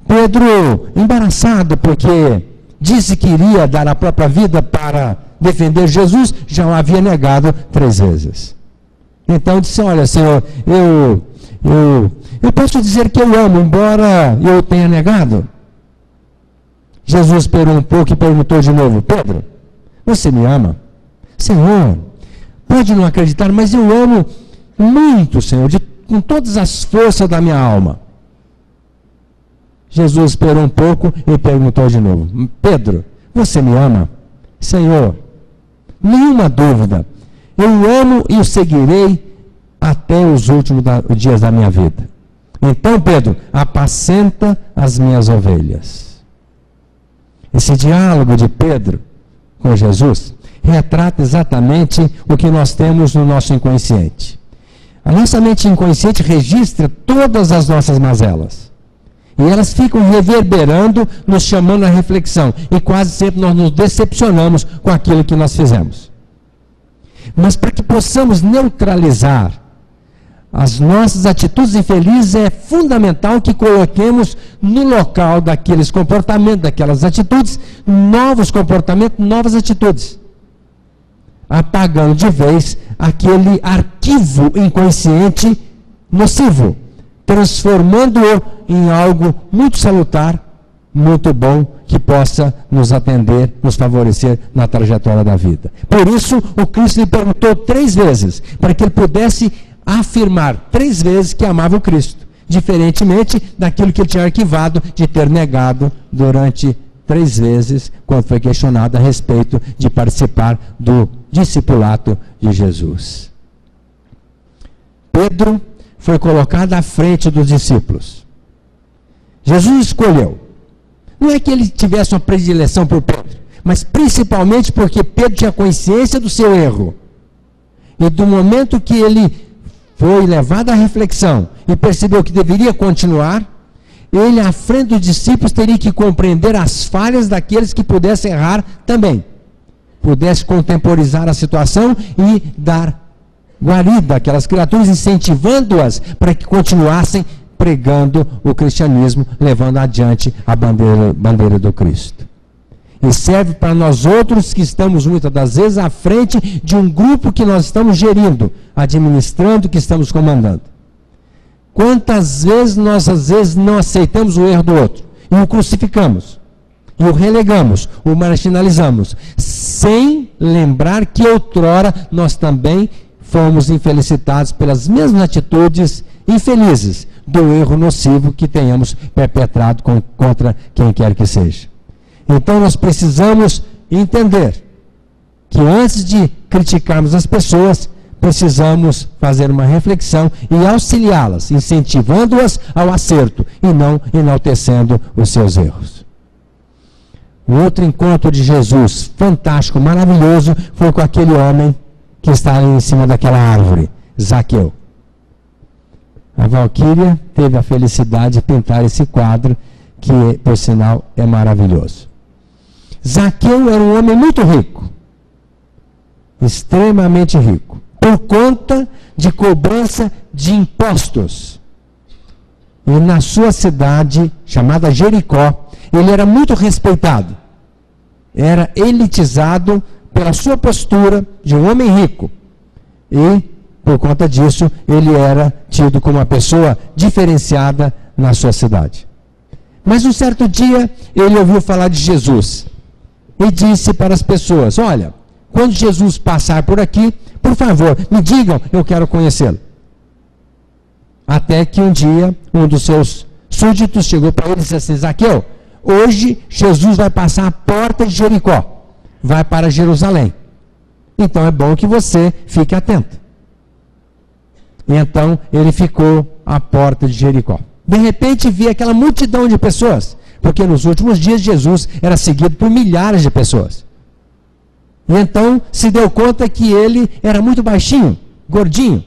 Pedro, embaraçado porque disse que iria dar a própria vida para defender Jesus, já o havia negado 3 vezes. Então disse: olha, Senhor, eu posso dizer que eu amo, embora eu tenha negado. Jesus esperou um pouco e perguntou de novo: Pedro, você me ama? Senhor, pode não acreditar, mas eu amo muito, Senhor, com todas as forças da minha alma. Jesus esperou um pouco e perguntou de novo: Pedro, você me ama? Senhor, nenhuma dúvida. Eu o amo e o seguirei até os últimos dias da minha vida. Então, Pedro, apacenta as minhas ovelhas. Esse diálogo de Pedro com Jesus retrata exatamente o que nós temos no nosso inconsciente. A nossa mente inconsciente registra todas as nossas mazelas. E elas ficam reverberando, nos chamando à reflexão. E quase sempre nós nos decepcionamos com aquilo que nós fizemos. Mas para que possamos neutralizar as nossas atitudes infelizes, é fundamental que coloquemos no local daqueles comportamentos, daquelas atitudes, novos comportamentos, novas atitudes. Apagando de vez aquele arquivo inconsciente nocivo, transformando-o em algo muito salutar, muito bom, que possa nos atender, nos favorecer na trajetória da vida. Por isso, o Cristo lhe perguntou 3 vezes, para que ele pudesse afirmar 3 vezes que amava o Cristo, diferentemente daquilo que ele tinha arquivado de ter negado durante 3 vezes, quando foi questionado a respeito de participar do discipulato de Jesus. Pedro foi colocado à frente dos discípulos. Jesus escolheu. Não é que ele tivesse uma predileção por Pedro, mas principalmente porque Pedro tinha consciência do seu erro. E do momento que ele foi levado à reflexão e percebeu que deveria continuar, ele, à frente dos discípulos, teria que compreender as falhas daqueles que pudessem errar também. Pudesse contemporizar a situação e dar guarida àquelas criaturas, incentivando-as para que continuassem pregando o cristianismo, levando adiante a bandeira do Cristo. E serve para nós outros que estamos muitas das vezes à frente de um grupo que nós estamos gerindo, administrando, que estamos comandando. Quantas vezes nós às vezes não aceitamos o erro do outro e o crucificamos, e o relegamos, o marginalizamos, sem lembrar que outrora nós também fomos infelicitados pelas mesmas atitudes infelizes do erro nocivo que tenhamos perpetrado contra quem quer que seja. Então nós precisamos entender que antes de criticarmos as pessoas, precisamos fazer uma reflexão e auxiliá-las, incentivando-as ao acerto e não enaltecendo os seus erros. O outro encontro de Jesus, fantástico, maravilhoso, foi com aquele homem que está ali em cima daquela árvore, Zaqueu. A Valquíria teve a felicidade de pintar esse quadro, que, por sinal, é maravilhoso. Zaqueu era um homem muito rico, extremamente rico, por conta de cobrança de impostos. E na sua cidade, chamada Jericó, ele era muito respeitado. Era elitizado pela sua postura de um homem rico. E, por conta disso, ele era tido como uma pessoa diferenciada na sua cidade. Mas um certo dia, ele ouviu falar de Jesus. E disse para as pessoas: olha, quando Jesus passar por aqui, por favor, me digam, eu quero conhecê-lo. Até que um dia, um dos seus súditos chegou para ele e disse assim: Zaqueu, hoje Jesus vai passar a porta de Jericó, vai para Jerusalém. Então é bom que você fique atento. E então ele ficou à porta de Jericó. De repente via aquela multidão de pessoas, porque nos últimos dias Jesus era seguido por milhares de pessoas. E então se deu conta que ele era muito baixinho, gordinho.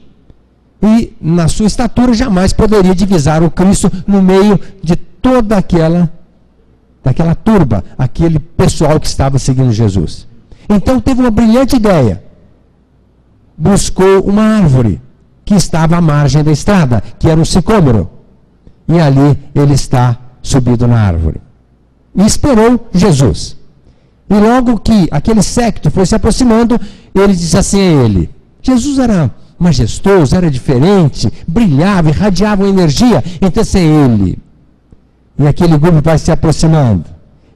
E na sua estatura jamais poderia divisar o Cristo no meio de toda daquela turba, aquele pessoal que estava seguindo Jesus. Então teve uma brilhante ideia. Buscou uma árvore que estava à margem da estrada, que era um sicômoro. E ali ele está subido na árvore. E esperou Jesus. E logo que aquele séquito foi se aproximando, ele disse assim a ele: Jesus era majestoso, era diferente, brilhava, irradiava uma energia, então esse é ele. E aquele grupo vai se aproximando.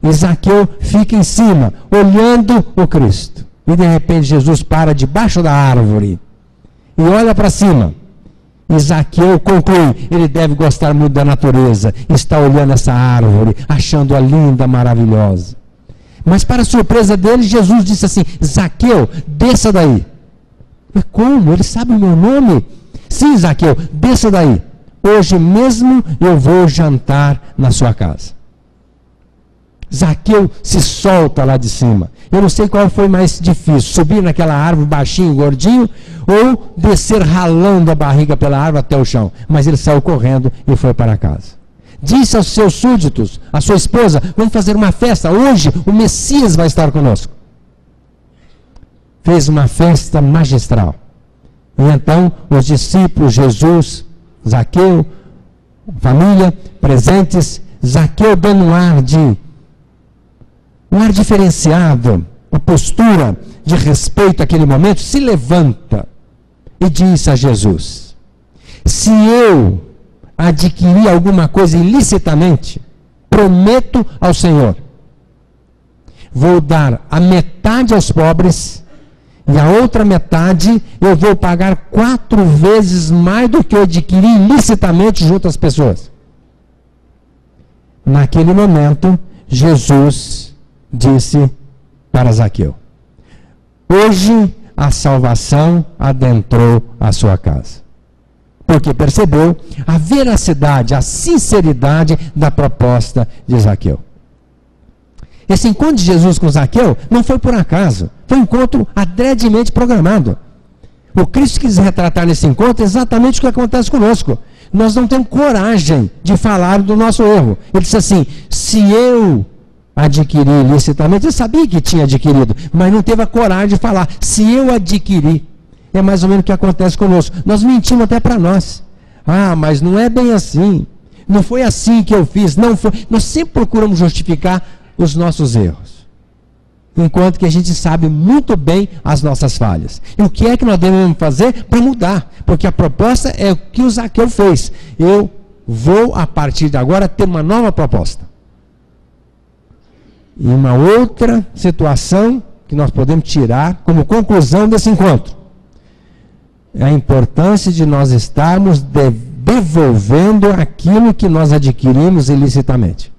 E Zaqueu fica em cima, olhando o Cristo. E de repente Jesus para debaixo da árvore e olha para cima. E Zaqueu conclui: ele deve gostar muito da natureza, está olhando essa árvore, achando-a linda, maravilhosa. Mas para surpresa dele, Jesus disse assim: Zaqueu, desça daí. Mas como? Ele sabe o meu nome? Sim, Zaqueu, desça daí. Hoje mesmo eu vou jantar na sua casa. Zaqueu se solta lá de cima. Eu não sei qual foi mais difícil, subir naquela árvore baixinho, gordinho, ou descer ralando a barriga pela árvore até o chão. Mas ele saiu correndo e foi para casa. Disse aos seus súditos, à sua esposa: vamos fazer uma festa, hoje o Messias vai estar conosco. Fez uma festa magistral. E então os discípulos, Jesus, Zaqueu, família, presentes, Zaqueu dando um ar diferenciado, uma postura de respeito àquele momento, se levanta e diz a Jesus: se eu adquirir alguma coisa ilicitamente, prometo ao Senhor, vou dar a metade aos pobres e a outra metade eu vou pagar 4 vezes mais do que eu adquiri ilicitamente junto às pessoas. Naquele momento, Jesus disse para Zaqueu: hoje a salvação adentrou a sua casa. Porque percebeu a veracidade, a sinceridade da proposta de Zaqueu. Esse encontro de Jesus com Zaqueu não foi por acaso, foi um encontro adredemente programado. O Cristo quis retratar nesse encontro exatamente o que acontece conosco. Nós não temos coragem de falar do nosso erro. Ele disse assim: se eu adquiri ilicitamente, eu sabia que tinha adquirido, mas não teve a coragem de falar, se eu adquiri. É mais ou menos o que acontece conosco. Nós mentimos até para nós. Ah, mas não é bem assim. Não foi assim que eu fiz. Não foi. Nós sempre procuramos justificar os nossos erros. Enquanto que a gente sabe muito bem as nossas falhas. E o que é que nós devemos fazer para mudar? Porque a proposta é o que o Zaqueu fez. Eu vou, a partir de agora, ter uma nova proposta. E uma outra situação que nós podemos tirar como conclusão desse encontro é a importância de nós estarmos devolvendo aquilo que nós adquirimos ilicitamente.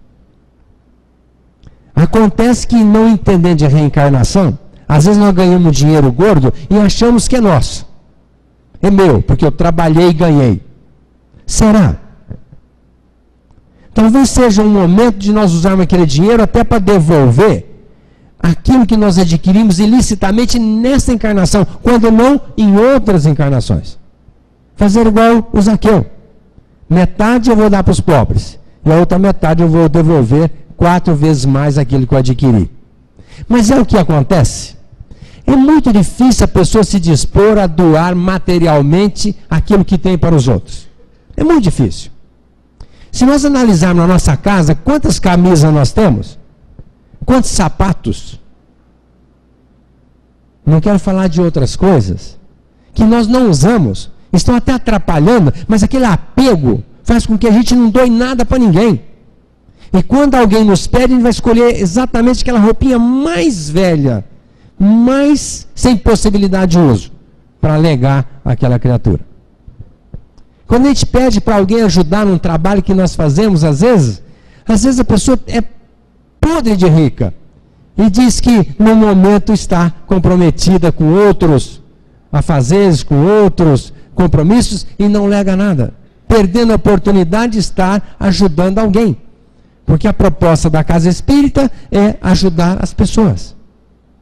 Acontece que, não entendendo de reencarnação, às vezes nós ganhamos dinheiro gordo e achamos que é nosso. É meu, porque eu trabalhei e ganhei. Será? Talvez seja um momento de nós usarmos aquele dinheiro até para devolver aquilo que nós adquirimos ilicitamente nessa encarnação, quando não em outras encarnações. Fazer igual o Zaqueu. Metade eu vou dar para os pobres, e a outra metade eu vou devolver 4 vezes mais aquilo que eu adquiri. Mas é o que acontece. É muito difícil a pessoa se dispor a doar materialmente aquilo que tem para os outros. É muito difícil. Se nós analisarmos na nossa casa, quantas camisas nós temos? Quantos sapatos? Não quero falar de outras coisas que nós não usamos, estão até atrapalhando, mas aquele apego faz com que a gente não doe nada para ninguém. E quando alguém nos pede, a gente vai escolher exatamente aquela roupinha mais velha, mais sem possibilidade de uso, para alegar àquela criatura. Quando a gente pede para alguém ajudar num trabalho que nós fazemos, às vezes a pessoa é podre de rica e diz que no momento está comprometida com outros afazeres, com outros compromissos e não lega nada, perdendo a oportunidade de estar ajudando alguém, porque a proposta da casa espírita é ajudar as pessoas.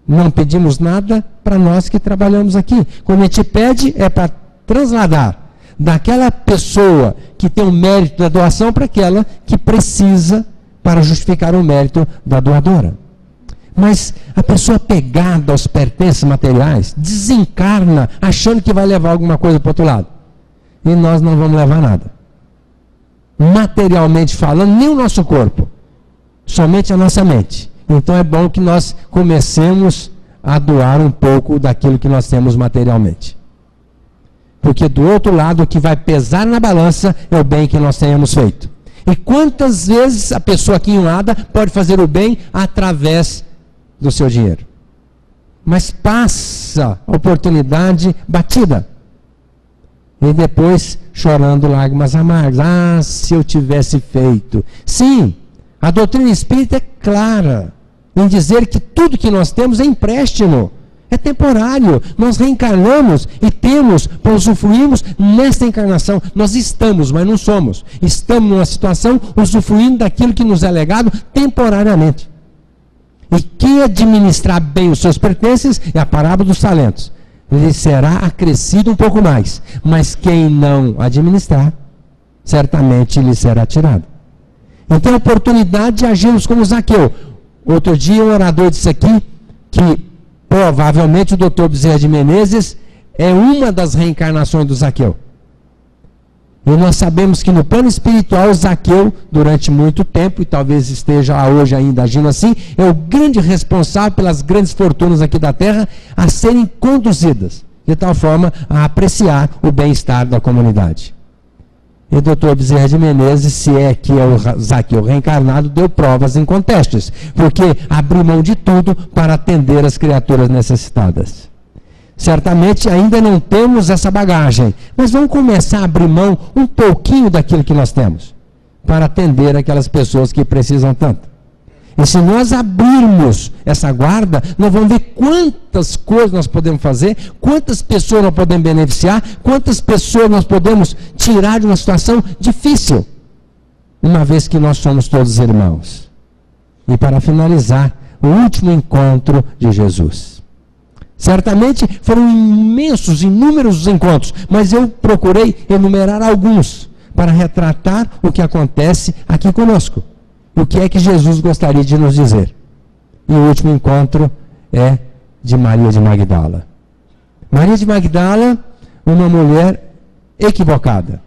Não pedimos nada para nós que trabalhamos aqui. Quando a gente pede é para trasladar daquela pessoa que tem o mérito da doação para aquela que precisa para justificar o mérito da doadora. Mas a pessoa pegada aos pertences materiais desencarna achando que vai levar alguma coisa para o outro lado. E nós não vamos levar nada. Materialmente falando, nem o nosso corpo, somente a nossa mente. Então é bom que nós comecemos a doar um pouco daquilo que nós temos materialmente. Porque do outro lado, o que vai pesar na balança é o bem que nós tenhamos feito. E quantas vezes a pessoa aquinhoada pode fazer o bem através do seu dinheiro? Mas passa a oportunidade batida. E depois chorando lágrimas amargas. Ah, se eu tivesse feito. Sim, a doutrina espírita é clara. em dizer que tudo que nós temos é empréstimo, é temporário. Nós reencarnamos e temos, usufruímos nesta encarnação. Nós estamos, mas não somos. Estamos numa situação usufruindo daquilo que nos é legado temporariamente. E quem administrar bem os seus pertences é a parábola dos talentos. Ele será acrescido um pouco mais. Mas quem não administrar, certamente lhe será tirado. Então a oportunidade de agirmos como Zaqueu. Outro dia um orador disse aqui que provavelmente o Dr. Bezerra de Menezes é uma das reencarnações do Zaqueu. E nós sabemos que no plano espiritual, Zaqueu, durante muito tempo, e talvez esteja hoje ainda agindo assim, é o grande responsável pelas grandes fortunas aqui da Terra a serem conduzidas, de tal forma a apreciar o bem-estar da comunidade. E o Dr. Bezerra de Menezes, se é que é o Zaqueu reencarnado, deu provas incontestes, porque abriu mão de tudo para atender as criaturas necessitadas. Certamente ainda não temos essa bagagem, mas vamos começar a abrir mão um pouquinho daquilo que nós temos, para atender aquelas pessoas que precisam tanto. E se nós abrirmos essa guarda, nós vamos ver quantas coisas nós podemos fazer, quantas pessoas nós podemos beneficiar, quantas pessoas nós podemos tirar de uma situação difícil, uma vez que nós somos todos irmãos. E para finalizar, o último encontro de Jesus. Certamente foram imensos, inúmeros encontros, mas eu procurei enumerar alguns para retratar o que acontece aqui conosco. O que é que Jesus gostaria de nos dizer? E o último encontro é de Maria de Magdala. Maria de Magdala, uma mulher equivocada,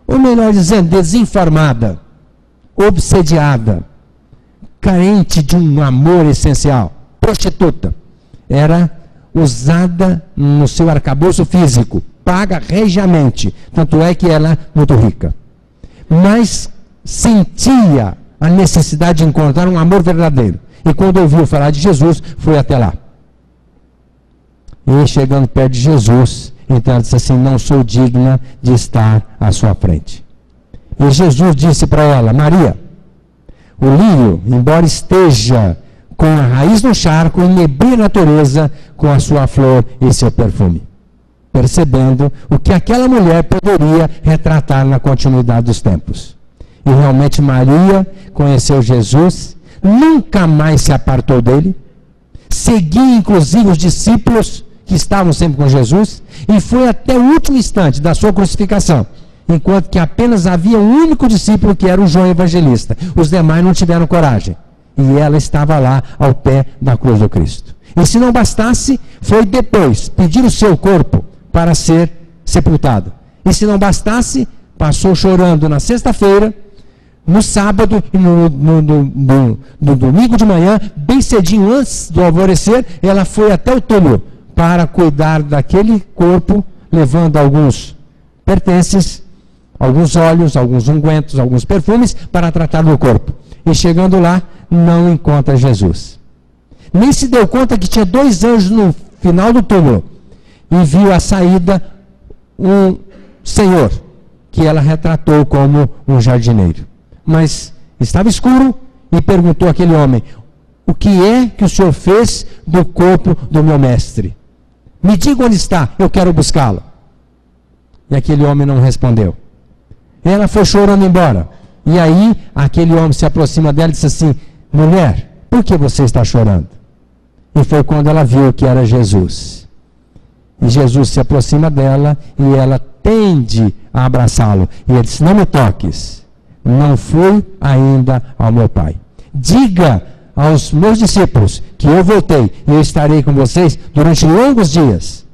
ou melhor dizendo, desinformada, obsediada, carente de um amor essencial, prostituta. Era usada no seu arcabouço físico, paga regiamente, tanto é que ela é muito rica. Mas sentia a necessidade de encontrar um amor verdadeiro. E quando ouviu falar de Jesus, foi até lá. E chegando perto de Jesus, então ela disse assim: não sou digna de estar à sua frente. E Jesus disse para ela: Maria, o lírio, embora esteja com a raiz no charco, inebria a natureza com a sua flor e seu perfume. Percebendo o que aquela mulher poderia retratar na continuidade dos tempos. E realmente Maria conheceu Jesus, nunca mais se apartou dele, seguia inclusive os discípulos que estavam sempre com Jesus, e foi até o último instante da sua crucificação, enquanto que apenas havia um único discípulo, que era o João Evangelista. Os demais não tiveram coragem. E ela estava lá ao pé da cruz do Cristo. E se não bastasse, foi depois pedir o seu corpo para ser sepultado. E se não bastasse, passou chorando na sexta-feira, no sábado e no domingo de manhã, bem cedinho antes do alvorecer, ela foi até o túmulo para cuidar daquele corpo, levando alguns pertences, alguns óleos, alguns ungüentos, alguns perfumes, para tratar do corpo. E chegando lá, não encontra Jesus. Nem se deu conta que tinha 2 anjos no final do túmulo. E viu à saída um senhor, que ela retratou como um jardineiro. Mas estava escuro e perguntou àquele homem: o que é que o senhor fez do corpo do meu mestre? Me diga onde está, eu quero buscá-lo. E aquele homem não respondeu. Ela foi chorando embora. E aí, aquele homem se aproxima dela e disse assim: mulher, por que você está chorando? E foi quando ela viu que era Jesus. E Jesus se aproxima dela e ela tende a abraçá-lo. E ele disse: não me toques, não fui ainda ao meu Pai. Diga aos meus discípulos que eu voltei e eu estarei com vocês durante longos dias.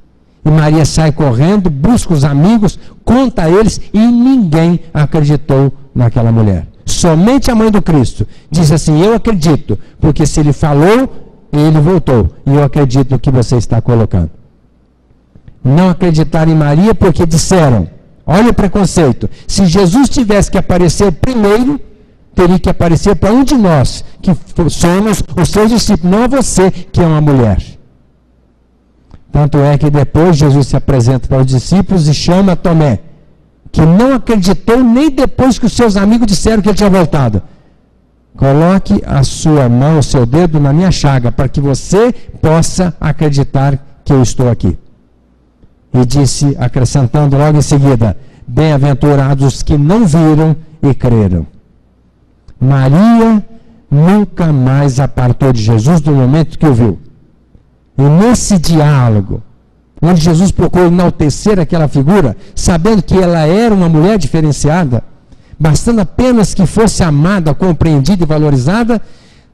E Maria sai correndo, busca os amigos, conta a eles, e ninguém acreditou naquela mulher. Somente a mãe do Cristo disse assim: eu acredito, porque se ele falou, ele voltou, e eu acredito no que você está colocando. Não acreditaram em Maria porque disseram: olha o preconceito, se Jesus tivesse que aparecer primeiro, teria que aparecer para um de nós, que somos os seus discípulos, não a você, que é uma mulher. Tanto é que depois Jesus se apresenta para os discípulos e chama Tomé, que não acreditou nem depois que os seus amigos disseram que ele tinha voltado. coloque a sua mão, o seu dedo na minha chaga, para que você possa acreditar que eu estou aqui. E disse, acrescentando logo em seguida, bem-aventurados os que não viram e creram. Maria nunca mais apartou de Jesus do momento que o viu. E nesse diálogo, onde Jesus procurou enaltecer aquela figura, sabendo que ela era uma mulher diferenciada, bastando apenas que fosse amada, compreendida e valorizada,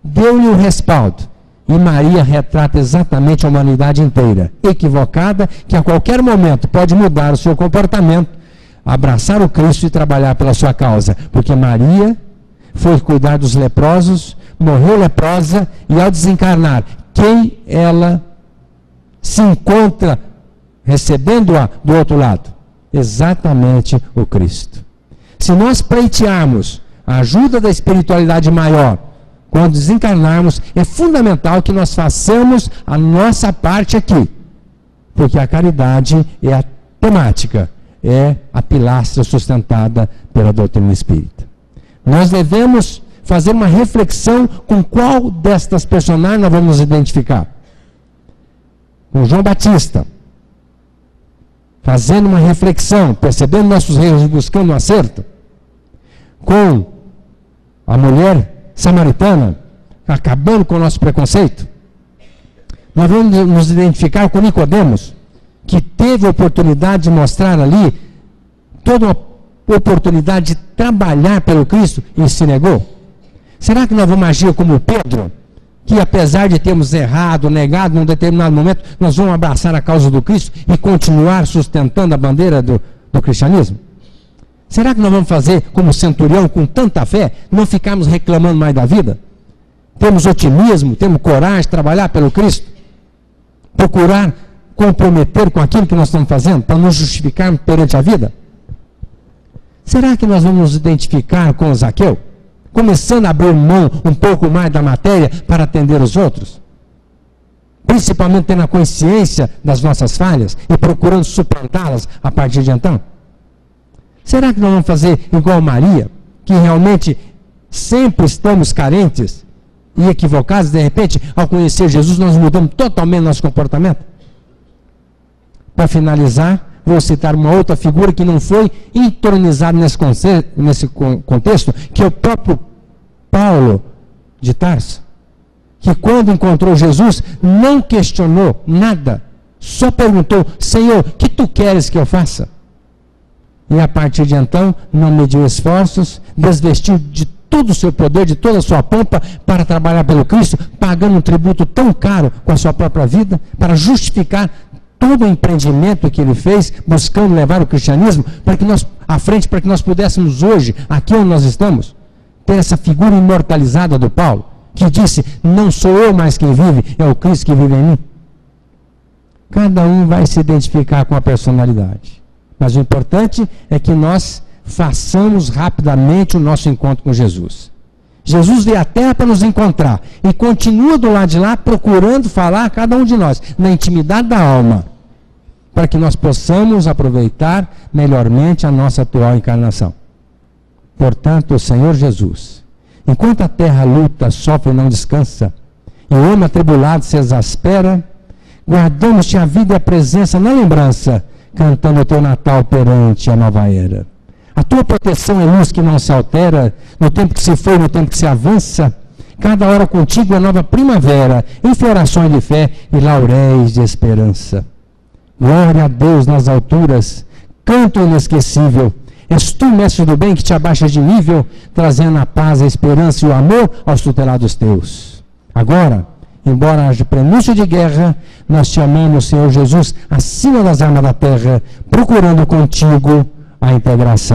deu-lhe um respaldo. E Maria retrata exatamente a humanidade inteira, equivocada, que a qualquer momento pode mudar o seu comportamento, abraçar o Cristo e trabalhar pela sua causa. Porque Maria foi cuidar dos leprosos, morreu leprosa, e ao desencarnar, quem ela se encontra recebendo-a do outro lado? Exatamente o Cristo. Se nós pleitearmos a ajuda da espiritualidade maior, quando desencarnarmos, é fundamental que nós façamos a nossa parte aqui. Porque a caridade é a temática, é a pilastra sustentada pela doutrina espírita. Nós devemos fazer uma reflexão com qual destas personagens nós vamos nos identificar. Com João Batista, fazendo uma reflexão, percebendo nossos erros e buscando um acerto. Com a mulher samaritana, acabando com o nosso preconceito. Nós vamos nos identificar com Nicodemos, que teve a oportunidade de mostrar ali toda uma oportunidade de trabalhar pelo Cristo e se negou. Será que nós vamos agir como Pedro, que apesar de termos errado, negado num determinado momento, nós vamos abraçar a causa do Cristo e continuar sustentando a bandeira do cristianismo? Será que nós vamos fazer como centurião, com tanta fé, não ficarmos reclamando mais da vida? Temos otimismo, temos coragem de trabalhar pelo Cristo? Procurar comprometer com aquilo que nós estamos fazendo, para nos justificar perante a vida? Será que nós vamos nos identificar com o Zaqueu? Começando a abrir mão um pouco mais da matéria para atender os outros? Principalmente tendo a consciência das nossas falhas e procurando suplantá-las a partir de então? Será que nós vamos fazer igual Maria, que realmente sempre estamos carentes e equivocados, de repente, ao conhecer Jesus, nós mudamos totalmente nosso comportamento? Para finalizar, vou citar uma outra figura que não foi entronizada nesse contexto, que é o próprio Paulo de Tarso, que quando encontrou Jesus, não questionou nada, só perguntou, Senhor, o que tu queres que eu faça? E a partir de então, não mediu esforços, desvestiu de todo o seu poder, de toda a sua pompa, para trabalhar pelo Cristo, pagando um tributo tão caro com a sua própria vida, para justificar todo o empreendimento que ele fez, buscando levar o cristianismo para que nós, à frente, para que nós pudéssemos hoje, aqui onde nós estamos, ter essa figura imortalizada do Paulo, que disse, não sou eu mais quem vive, é o Cristo que vive em mim. Cada um vai se identificar com a personalidade. Mas o importante é que nós façamos rapidamente o nosso encontro com Jesus. Jesus veio à Terra para nos encontrar e continua do lado de lá procurando falar a cada um de nós, na intimidade da alma, para que nós possamos aproveitar melhormente a nossa atual encarnação. Portanto, o Senhor Jesus, enquanto a terra luta, sofre e não descansa, e o homem atribulado se exaspera, guardamos-te a vida e a presença na lembrança, cantando o teu Natal perante a nova era. A tua proteção é luz que não se altera, no tempo que se foi, no tempo que se avança. Cada hora contigo é nova primavera, em florações de fé e lauréis de esperança. Glória a Deus nas alturas, canto inesquecível. És tu, mestre do bem, que te abaixas de nível, trazendo a paz, a esperança e o amor aos tutelados teus. Agora, embora haja prenúncio de guerra, nós te amamos, Senhor Jesus, acima das armas da terra, procurando contigo a integração.